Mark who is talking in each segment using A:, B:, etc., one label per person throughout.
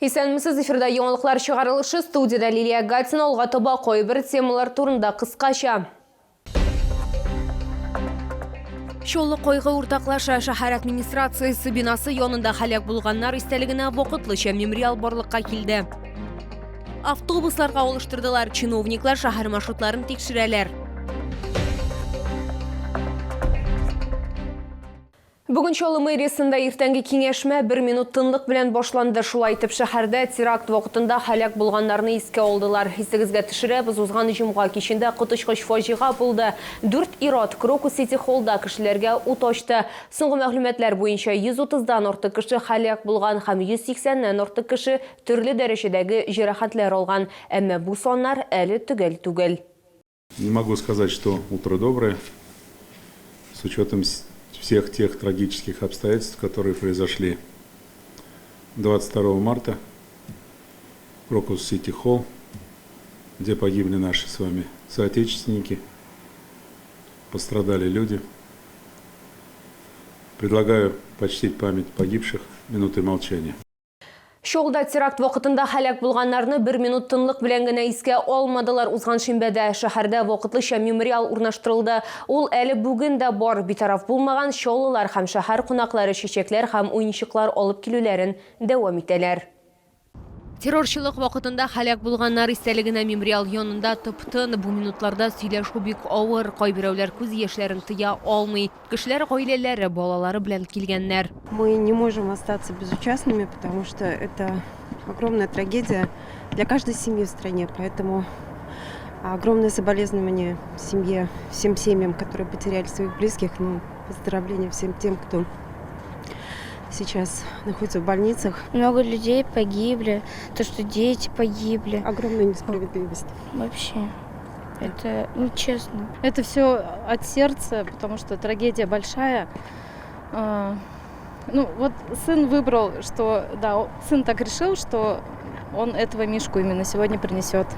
A: Исәнмесез, эфирда яңалыклар чыгарылышы, студияда Лилия Гатина, алга таба койбір темалар турында кыскача. Шолы койғы уртаклаша шәһәр администрациясы бинасы янында халак булганнар истәлегенә вакытлыча мемориал барлыкка килде. Автобусларга алыштырдылар, чиновниклар шәһәр маршрутларын тикшерәләр. Бүгін Чолы мэриясында иртәнге киңәшмә 1 минут тынлык белән башланды. Шулай итеп, шәһәрдә теракт вакытында халак булганнарны искә алдылар. Хисегезгә төшерәбез, узган җомга кичендә коточкыч фаҗига булды. 4 ир-ат Крокус Сити холлда кешеләргә ут ачты. Соңгы мәгълүматлар буенча 130дан артык кеше халак булган һәм 180ннән артык кеше төрле дәрәҗәдәге җәрәхәтләр алган. Әмма бу саннар әле түгел.
B: Не могу сказать, что утро доброе, с учетом всех тех трагических обстоятельств, которые произошли 22 марта в Крокус Сити Холл, где погибли наши с вами соотечественники, пострадали люди. Предлагаю почтить память погибших минутой молчания.
A: Шолда теракт вакытында халак булганнарны 1 минут тынлык белән генә искә алмадылар. Узган шимбәдә шәһәрдә вакытлыча мемориал урнаштырылды. Ул әле бүген дә бар, битараф булмаган чоллылар һәм шәһәр кунаклары чәчәкләр һәм уенчыклар алып килүләрен дәвам итәләр. Террорчылык вакытында халак булганнар истәлегенә мемориал янында тып-тын, бу минутларда сөйләшү бик авыр, кайберәүләр күз яшьләрен тыя алмый. Кешеләр гаиләләре, балалары белән килгәннәр.
C: Мы не можем остаться безучастными, потому что это огромная трагедия для каждой семьи в стране. Поэтому огромное соболезнование семье, всем семьям, которые потеряли своих близких. Поздравления всем тем, кто сейчас находится в больницах.
D: Много людей погибли, то, что дети погибли.
C: Огромная несправедливость.
D: Вообще, это нечестно.
E: Это все от сердца, потому что трагедия большая. Вот сын выбрал, что да, сын так решил, что он этого Мишку именно сегодня принесет.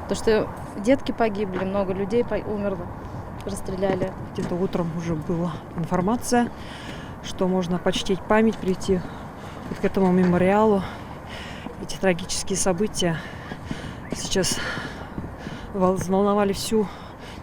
E: То, что детки погибли, много людей умерло, расстреляли.
C: Где-то утром уже была информация, что можно почтить память, прийти к этому мемориалу. Эти трагические события сейчас взволновали всю,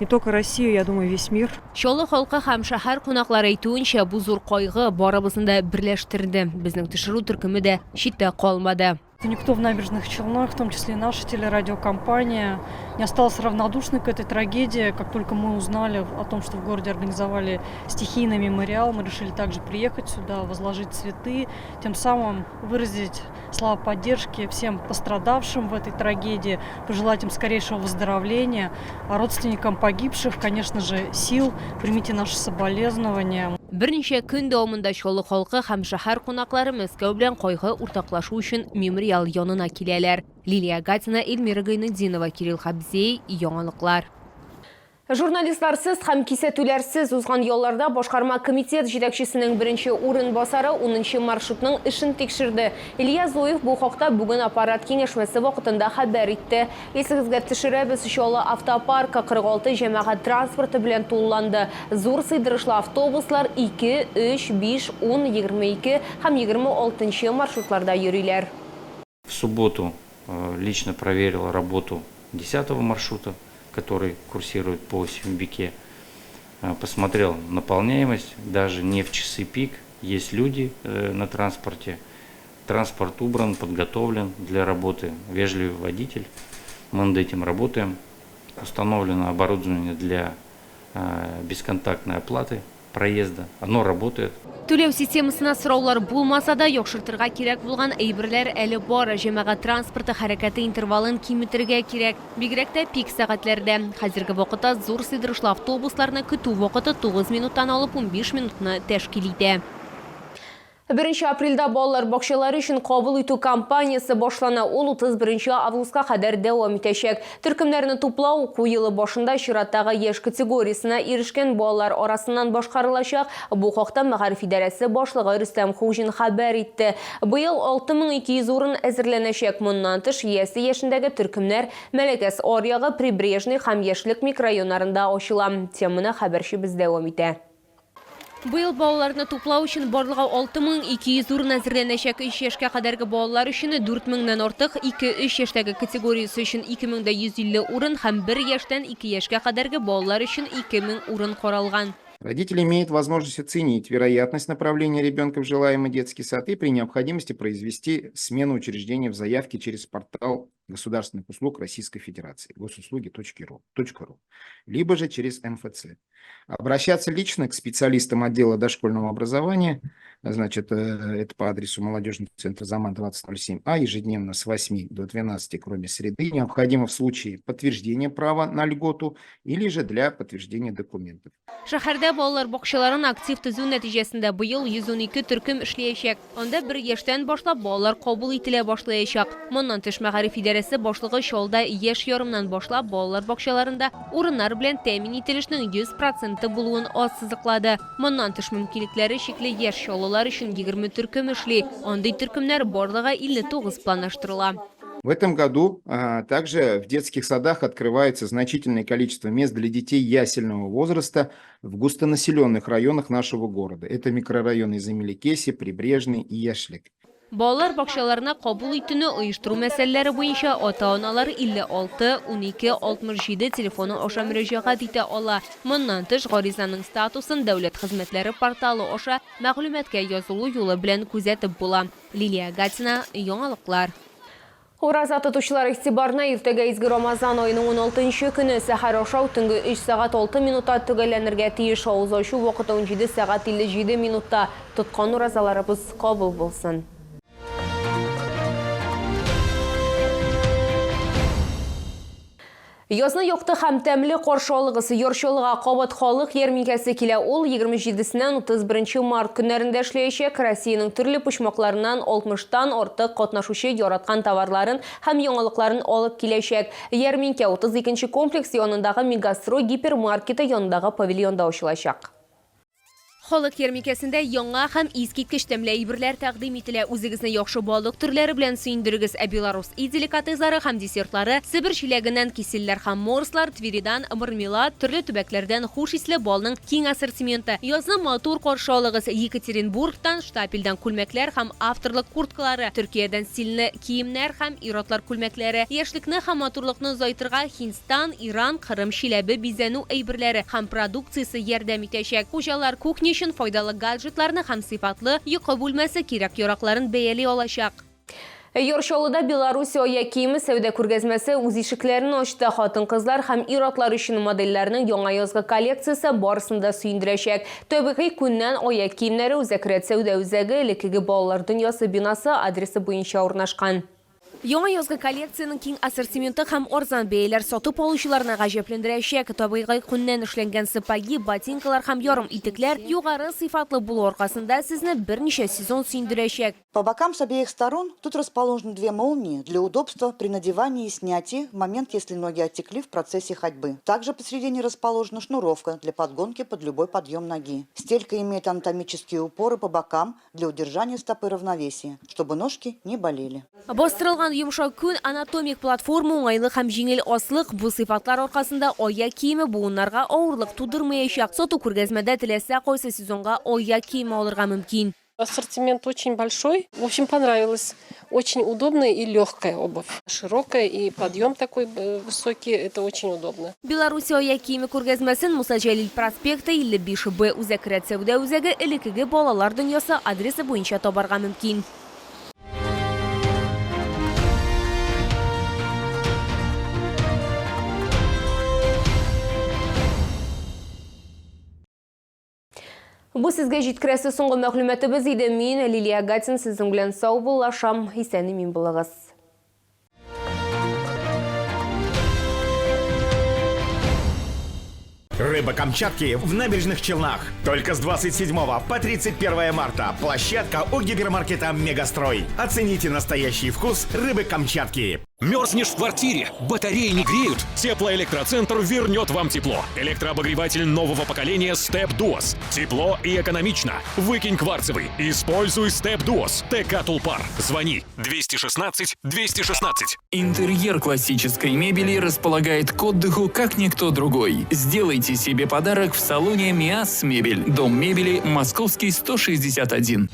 C: не только Россию, я думаю, весь мир.
A: Чолы халкы һәм шәһәр кунаклары әйтүенчә, бу зур кайгы барыбызны да берләштерде. Безнең төшерү төркеме дә читтә калмады.
F: Никто в Набережных Челнах, в том числе и наша телерадиокомпания, не остался равнодушной к этой трагедии. Как только мы узнали о том, что в городе организовали стихийный мемориал, мы решили также приехать сюда, возложить цветы, тем самым выразить слова поддержки всем пострадавшим в этой трагедии, пожелать им скорейшего выздоровления, а родственникам погибших, конечно же, сил. Примите наши соболезнования.
A: Берничә көн дәвамында Чолы халкы һәм шәһәр кунаклары Мәскәү белән кайгы уртаклашу өчен мемориал янына киләләр. Лилия Гатина, Эльмира Гайнетдинова, Кирилл Хабзей, яңалыклар. Журналистларсыз һәм кисәтүләрсез узган ялларда башкарма комитет җитәкчесенең беренче урынбасары 10нчы маршрутның эшен тикшерде. Илья Зуев бу хакта бүген аппарат киңәшмәсе вакытында хәбәр итте. Исегезгә төшерәбез, Чолы автопаркы 46 җәмәгать транспорты белән тулланды. Зур сыйдырышлы автобуслар 2, 3, 5, 10, 22 һәм 26 маршрутларда йөриләр.
G: В субботу лично проверил работу 10-го маршрута, который курсирует по Симбике. Посмотрел наполняемость, даже не в часы пик. Есть люди на транспорте. Транспорт убран, подготовлен для работы. Вежливый водитель. Мы над этим работаем. Установлено оборудование для бесконтактной оплаты проезда. Оно работает.
A: Түләү системасына сораулар булмаса да, яхшыртырга кирәк булган әйберләр әле бар. Җәмәгать транспорты хәрәкәте интервалын киметергә кирәк. Бигрәк тә пик сәгатьләрдә. Хәзерге вакытта зур сыйдырышлы автобусларны көтү вакыты 9 минуттан алып 15 минутны тәшкил итә. 1 апрельдә балалар бакчалары өчен кабул итү кампаниясы башлана. Ул 31 августка кадәр дәвам итәчәк. Төркемнәрне туплау уку елы башында чираттагы яшь категориясына ирешкән балалар арасыннан башкарылачак. Бу хакта Мәгариф идарәсе башлыгы Рөстәм Хуҗин хәбәр итте. Быел 6200 урын әзерләнәчәк. Моннан тыш яшендәге төркемнәр Мәләкәс аръягы, Прибрежный һәм Яшьлек микрорайоннарында ачыла. Теманы хәбәрчебез дәвам итә. Быйыл балаларны туплау үшін барлыгы 6200 урын әзерленәчәк. 3 яшькә кадәрге балалар өчен 4000-нан артык, 2-3 яшьтәге категориясе өчен 2150 урын һәм 1 яшьтән 2 яшькә кадәрге балалар өчен 2000 урын каралган.
H: Родители имеют возможность оценить вероятность направления ребенка в желаемый детский сад и при необходимости произвести смену учреждения в заявке через портал государственных услуг Российской Федерации госуслуги.ру, либо же через МФЦ. Обращаться лично к специалистам отдела дошкольного образования, значит, это по адресу Молодежный центр Заман 2007А, ежедневно с 8 до 12, кроме среды, необходимо в случае подтверждения права на льготу или же для подтверждения документов.
A: Шәһәрдә балалар бакчаларын актив төзү нәтиҗәсендә быел 112 төркем эшләячәк. Анда 1 яшьтән башлап балалар кабул ителә башлаячак. Моннан тыш мәгариф идарәсе башлыгы Чалда яшь ярымнан башлап балалар бакчаларында урыннар белән тәэмин ителешнең 100% булуын ассызыклады. Моннан тыш мөмкинлекләре чикле яшь чалалар өчен 20 төркем эшли. Андый төркемнәр барлыгы 59 планлаштырыла.
H: В этом году также в детских садах открывается значительное количество мест для детей ясельного возраста в густонаселенных районах нашего города. Это микрорайоны Замелекеси, Прибрежный и Яшлик.
A: Балалар бакчаларына кабул итүне оештыру мәсьәләләре буенча ата-аналар 56 12 67 телефоны аша мөрәҗәгать итә ала. Моннан тыш гаризаның статусын дәүләт хезмәтләре порталы аша мәгълүматкә язылу юлы белән күзәтеп була. Лилия Гатина, яңалыклар. Ураза тотучылар игътибарына иртәгә изге Рамазан айының 16-нчы көне сәхәр ашау төнге 3 сәгать 6 минутта төгәлләнергә тиеш. Авыз ачу вакыты 17 сәгать 57 минутта. Тоткан уразаларыбыз кабул булсын. Язны якты һәм тәмле каршы алыгысы ярчылыга кабат халык ярминкәсе килә. Ул 27-ннән 31 март көннәрендә эшләячәк. Россиянең төрле почмакларыннан 60-тан артык катнашучы яраткан товарларын һәм яңалыкларын алып киләчәк. Ярминкә 32-нче комплекс янындагы Мегастрой гипермаркеты янындагы павильонда ачылачак. Халык ярминкәсендә яңа һәм искиткеч тәмле әйберләр тәкъдим ителә. Үзегезне яхшы балык төрләре белән сөендерегез. Белорус деликатезлары һәм десертлары, Сибир чиләгеннән кисилләр һәм морслар, Твиридан мармелад, төрле төбәкләрдән хуш исле балның киң ассортименты. Язны матур каршы алыгыз. Екатеринбургтан штапельдән күлмәкләр һәм авторлык курткалары, Төркиядән стильле киемнәр һәм иратлар күлмәкләре, яшьлекне һәм матурлыкны озайтырга Һиндстан, Иран, Кырым, Чиләбе бизәнү әйберләре һәм продукциясе ярдәм итәчәк. Хуҗалар кухня өчен файдалы гаджетларны һәм сыйфатлы йокы бүлмәсе кирәк-яракларын бәяли алачак. Яршалыда Беларусь ая киеме сәүдә күргәзмәсе үз ишекләрен ачты. Хатын-кызлар һәм ир-атлар өчен модельләрнең яңа язгы коллекциясе барысында сөендерәчәк. Табигый күннән ая киемнәре үзәкрәт сәүдә үзәге элекеге балалар дөньясы бинасы адресы буенча урнашкан. Яңа язгы коллекцияның киң ассортименты һәм арзан бәяләр сатып алучыларны гаҗәпләндерәчәк. Табигый күннән эшләнгән сапоги, ботинкалар һәм ярым итекләр югары сыйфатлы булу аркасында сезне берничә сезон сөендерәчәк.
I: По бокам с обеих сторон тут расположены 2 молнии для удобства при надевании и снятии в момент, если ноги оттекли в процессе ходьбы. Также посередине расположена шнуровка для подгонки под любой подъем ноги. Стелька имеет анатомические упоры по бокам для удержания стопы равновесия, чтобы ножки не болели.
A: Йомшак күн анатомик платформа уңайлы һәм җиңел аслык бу сыйфатлар аркасында ая киеме буыннарга авырлык тудырмаячак. Сату күргәзмәдә теләсә кайсы сезонга ая киеме алырга мөмкин.
J: Ассортимент очень большой. В общем, понравилось. Очень удобная и легкая обувь. Широкая и подъем такой высокий. Это очень удобно.
A: Беларусь ая киеме күргәзмәсен Муса Җәлил проспекты 55Б үзәкрәт сәүдә үзәге элекеге балалар дөньясы адресы буенча табарга мөмкин. Бу сезгә җиткерәсе соңгы мәгълүматыбыз иде. Мин Лилия Гатин, сезнең белән сау булашам. Исән-имин булыгыз.
K: Рыба Камчатки в Набережных Челнах. Только с 27 по 31 марта. Площадка у гипермаркета «Мегастрой». Оцените настоящий вкус рыбы Камчатки.
L: Мерзнешь в квартире, батареи не греют? Теплоэлектроцентр вернет вам тепло. Электрообогреватель нового поколения Step Duos. Тепло и экономично. Выкинь кварцевый. Используй Step Duos. ТК Тулпар. Звони 216 216.
M: Интерьер классической мебели располагает к отдыху как никто другой. Сделайте себе подарок в салоне Миас Мебель. Дом мебели, Московский, 161.